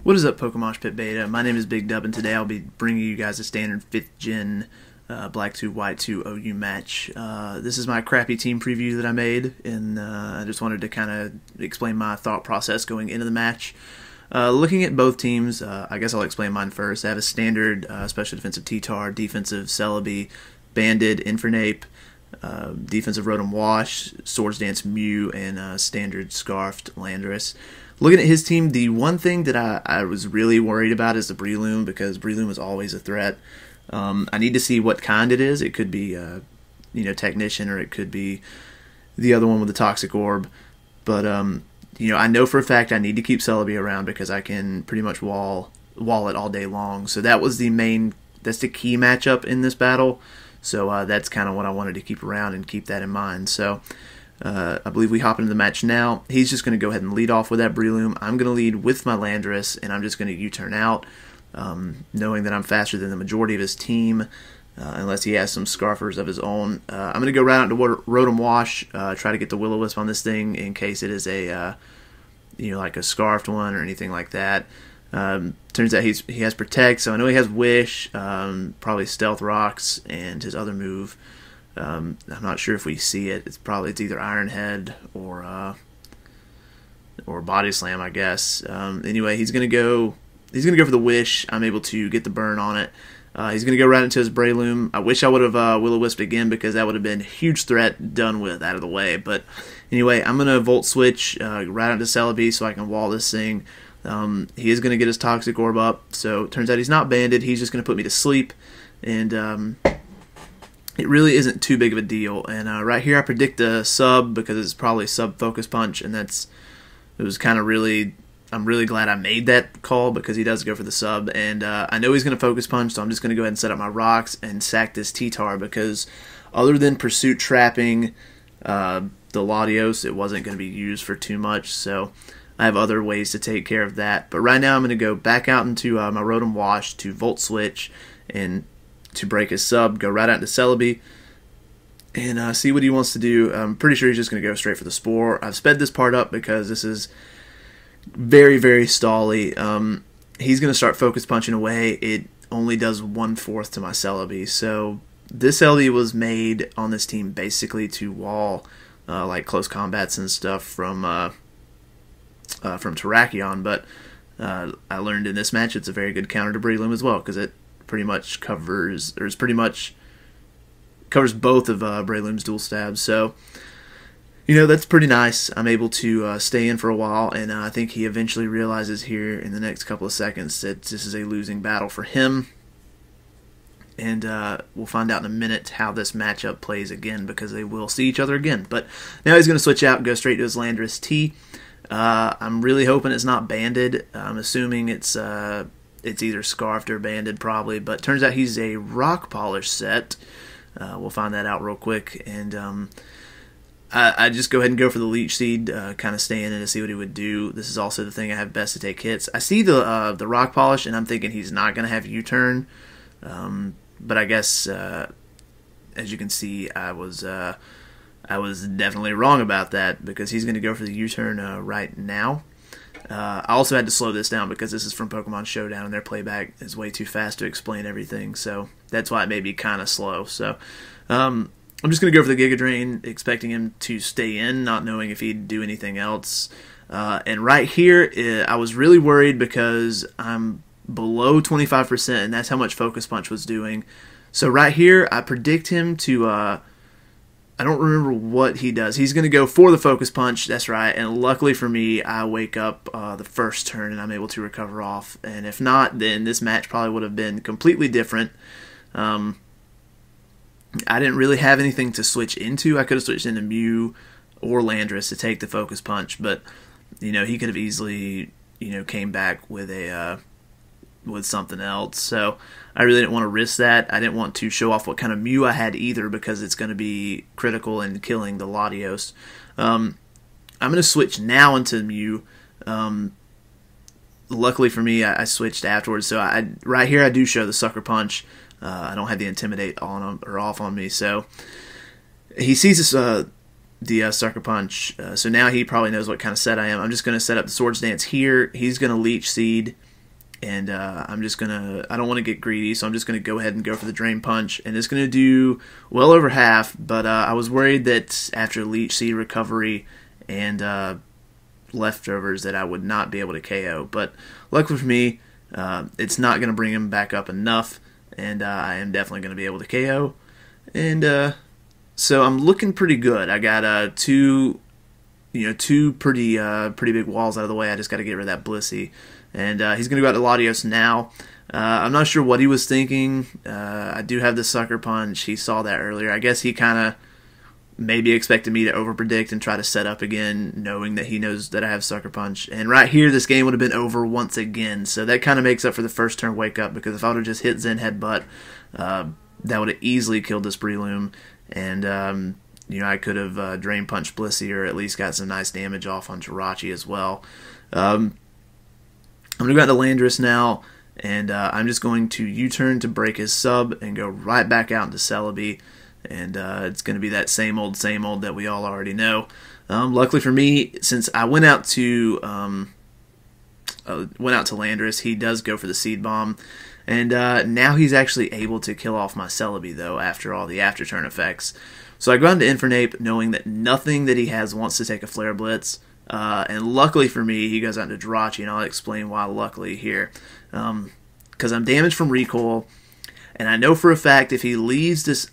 What is up, Pokemoshpitbeta? My name is bigXxXDUB, and today I'll be bringing you guys a standard 5th Gen Black 2 White 2 OU match. This is my crappy team preview that I made, and I just wanted to kind of explain my thought process going into the match. Looking at both teams, I guess I'll explain mine first. I have a standard special defensive T-Tar, defensive Celebi, banded Infernape, defensive Rotom Wash, Swords Dance Mew, and standard Scarfed Landorus. Looking at his team, the one thing that I was really worried about is the Breloom, because Breloom is always a threat. I need to see what kind it is. It could be, Technician, or it could be the other one with the Toxic Orb. But, I know for a fact I need to keep Celebi around because I can pretty much wall it all day long. So that's the key matchup in this battle. So that's kind of what I wanted to keep around and keep that in mind. So I believe we hop into the match now. He's just going to go ahead and lead off with that Breloom. I'm going to lead with my Landorus, and I'm just going to U-turn out, knowing that I'm faster than the majority of his team, unless he has some Scarfers of his own. I'm going to go right out to Rotom Wash, try to get the Will-O-Wisp on this thing in case it is a, like a Scarfed one or anything like that. Turns out he has Protect, so I know he has Wish, probably Stealth Rocks, and his other move. I'm not sure if we see it. It's either Iron Head or Body Slam, I guess. Anyway, he's gonna go for the Wish. I'm able to get the burn on it. He's gonna go right into his Breloom. I wish I would have Will-O-Wisp again, because that would have been a huge threat done with, out of the way. But anyway, I'm gonna Volt Switch right onto Celebi so I can wall this thing. He is gonna get his Toxic Orb up. So it turns out he's not banded. He's just gonna put me to sleep, and it really isn't too big of a deal. And right here I predict a sub, because it's probably sub Focus Punch, and I'm really glad I made that call, because he does go for the sub, and I know he's going to Focus Punch, so I'm just going to go ahead and set up my rocks and sack this T-Tar, because other than Pursuit trapping the Latios, it wasn't going to be used for too much, so I have other ways to take care of that. But right now I'm going to go back out into my Rotom Wash to Volt Switch, and to break his sub, go right out to Celebi, and see what he wants to do. I'm pretty sure he's just going to go straight for the Spore. I've sped this part up because this is very, very stally. He's going to start Focus Punching away. It only does 1/4 to my Celebi. So this Celebi was made on this team basically to wall like close combats and stuff from Terrakion, but I learned in this match it's a very good counter to Breloom as well, because it pretty much covers both of Breloom's dual stabs. So that's pretty nice. I'm able to stay in for a while, and I think he eventually realizes here in the next couple of seconds that this is a losing battle for him. And we'll find out in a minute how this matchup plays again, because they will see each other again. But now he's going to switch out and go straight to his Landorus T. I'm really hoping it's not banded. I'm assuming it's either Scarfed or banded, probably. But turns out he's a Rock Polish set. We'll find that out real quick. And I just go ahead and go for the Leech Seed, kind of staying in to see what he would do. This is also the thing I have best to take hits. I see the Rock Polish, and I'm thinking he's not going to have U-turn. But I guess, as you can see, I was definitely wrong about that, because he's going to go for the U-turn right now. I also had to slow this down because this is from Pokemon Showdown, and their playback is way too fast to explain everything, so that's why it may be kind of slow. So I'm just going to go for the Giga Drain, expecting him to stay in, not knowing if he'd do anything else. And right here, I was really worried because I'm below 25%, and that's how much Focus Punch was doing. So right here, I predict him to... I don't remember what he does. He's going to go for the Focus Punch, that's right, and luckily for me, I wake up the first turn and I'm able to recover off. And if not, then this match probably would have been completely different. I didn't really have anything to switch into. I could have switched into Mew or Landorus to take the Focus Punch, but he could have easily came back with something else. So I really didn't want to risk that. I didn't want to show off what kind of Mew I had either, because it's going to be critical in killing the Latios. I'm going to switch now into Mew. Luckily for me, I switched afterwards. So right here I do show the Sucker Punch. I don't have the Intimidate on him or off on me. So he sees this the Sucker Punch. So now he probably knows what kind of set I am. I'm just going to set up the Swords Dance here. He's going to Leech Seed. and I'm just gonna, I don't want to get greedy, so I'm just gonna go ahead and go for the Drain Punch, and it's gonna do well over half, but I was worried that after Leech Seed recovery and leftovers that I would not be able to KO, but luckily for me, it's not gonna bring him back up enough, and I am definitely gonna be able to KO, and so I'm looking pretty good. I got two pretty big walls out of the way. I just got to get rid of that Blissey. And he's going to go out to Latios now. I'm not sure what he was thinking. I do have the Sucker Punch. He saw that earlier. I guess he kind of maybe expected me to overpredict and try to set up again, knowing that he knows that I have Sucker Punch. And right here, this game would have been over once again. So that kind of makes up for the first turn Wake Up, because if I would have just hit Zen Headbutt, that would have easily killed this Breloom. And I could have Drain Punch Blissey, or at least got some nice damage off on Jirachi as well. I'm going to go out to Landorus now, and I'm just going to U-turn to break his sub and go right back out into Celebi, and it's going to be that same old that we all already know. Luckily for me, since I went out to Landorus, he does go for the Seed Bomb, and now he's actually able to kill off my Celebi, though, after all the after-turn effects. So I go out into Infernape, knowing that nothing that he has wants to take a Flare Blitz. And luckily for me, he goes out into Jirachi, and I'll explain why luckily here. Because I'm damaged from recoil, and I know for a fact if he leaves this,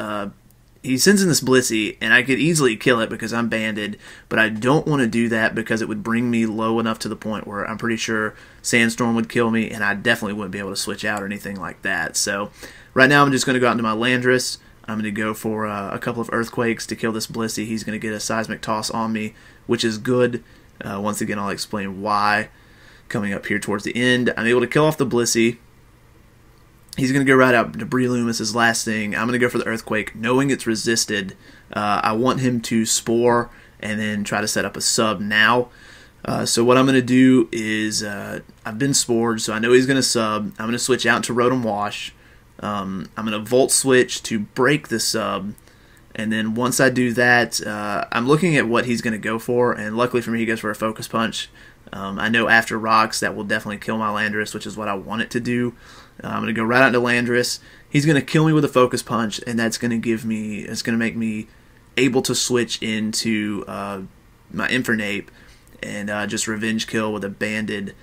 he sends in this Blissey, and I could easily kill it because I'm banded, but I don't want to do that because it would bring me low enough to the point where I'm pretty sure Sandstorm would kill me, and I definitely wouldn't be able to switch out or anything like that. So right now I'm just going to go out into my Landorus. I'm going to go for a couple of Earthquakes to kill this Blissey. He's going to get a Seismic Toss on me, which is good. Once again, I'll explain why coming up here towards the end. I'm able to kill off the Blissey. He's going to go right out to Breloom as his last thing. I'm going to go for the Earthquake, knowing it's resisted. I want him to Spore and then try to set up a sub now. So what I'm going to do is, I've been Spored, so I know he's going to sub. I'm going to switch out to Rotom Wash. I'm going to Volt Switch to break the sub. And then once I do that, I'm looking at what he's going to go for, and luckily for me, he goes for a Focus Punch. I know after Rocks, that will definitely kill my Landorus, which is what I want it to do. I'm going to go right out to Landorus. He's going to kill me with a Focus Punch, and that's going to give me, it's going to make me able to switch into my Infernape and just Revenge Kill with a banded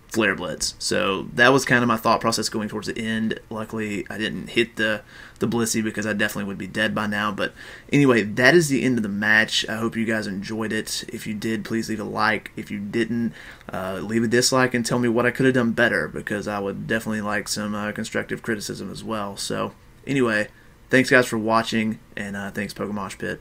Flare Blitz. So that was kind of my thought process going towards the end. Luckily, I didn't hit the Blissey because I definitely would be dead by now. But anyway, that is the end of the match. I hope you guys enjoyed it. If you did, please leave a like. If you didn't, leave a dislike and tell me what I could have done better, because I would definitely like some constructive criticism as well. So anyway, thanks guys for watching, and thanks Pokemoshpit.